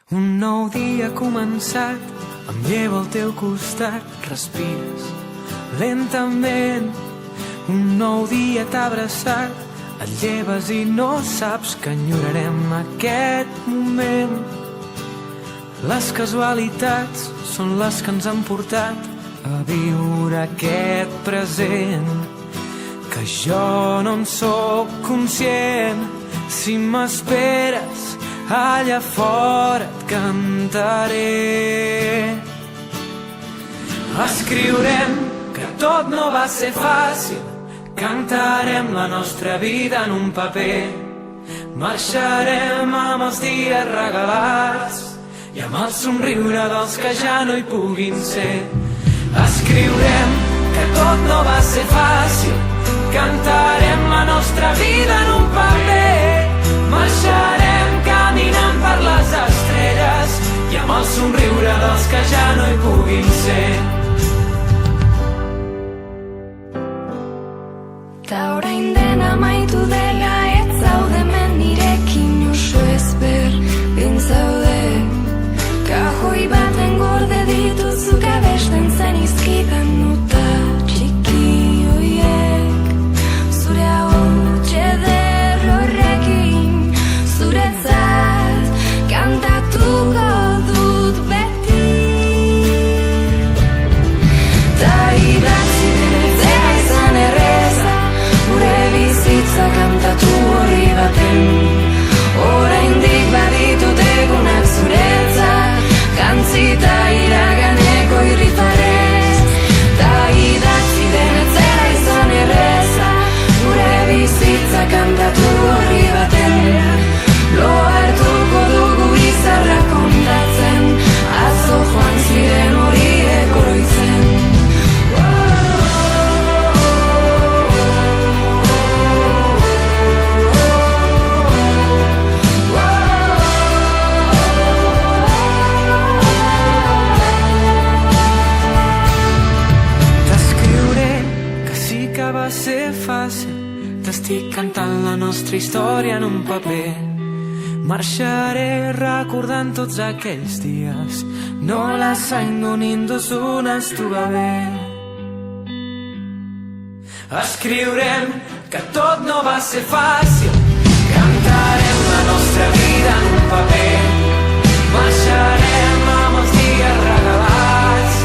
Un nou dia ha començat, em llevo al teu costat, respires lentament. Un nou dia t'ha abraçat, et lleves i no saps que enyorarem aquest moment. Les casualitats són les que ens han portat a viure aquest present, que jo no en sóc conscient. Si m'esperes allà fora et cantaré. Escriurem que tot no va ser fàcil, cantarem la nostra vida en un paper. Marxarem amb els dies regalats i amb el somriure dels que ja no hi puguin ser. Escriurem que tot no va ser fàcil, cantarem la nostra vida en un paper. Marxarem caminant per les estrelles i amb el somriure dels que ja no hi puguin ser. Ta orain dena amaitu dela ez zaude hemen nirekin oso ezberdin zaude. Kajoi baten gorde dituzuk abesten zenizkidan nota txiki hoiek. Zure ahots eder horrekin zuretzat kantatuko dut beti. Ta idatzi denetera izan erreza, gure bizitza kantatu horri baten. Oraindik baditut egunak zuretzat, kantzita iraganeko irrifarez. Ta idatzi denetzera izan erreza, gure bizitza kantatu horri baten. Lo hartuko dugu izarra kontatzen, atzo joan ziren horiek oroitzen. Va ser fàcil, t'estic cantant la nostra història en un paper. Marxaré recordant tots aquells dies, no l'any d'un indus una estuva bé. Escriurem que tot no va ser fàcil, cantarem la nostra vida en un paper. Marxarem amb els dies regalats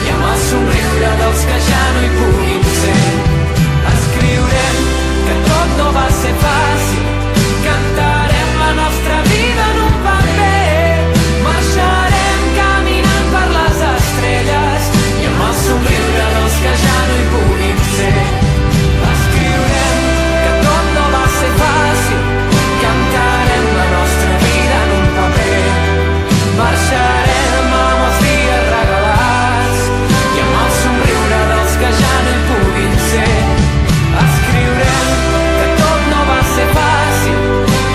i amb el somriure dels que ja no hi puguin ser. Escriurem que tot no va ser fàcil, cantarem la nostra vida en un paper. Marxarem caminant per les estrelles i amb el somriure dels que ja no hi puguin ser. Escriurem que tot no va ser fàcil, cantarem la nostra vida en un paper. Marxarem amb els dies regalats i amb el somriure dels que ja no hi puguin ser. Escriurem que tot no va ser fàcil,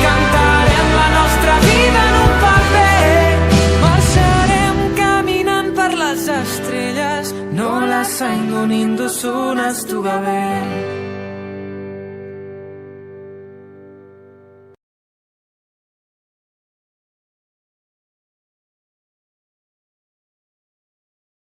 cantarem la nostra vida en un paper. Marxarem caminant per les estrelles, no l'any d'un indus una estuga bé.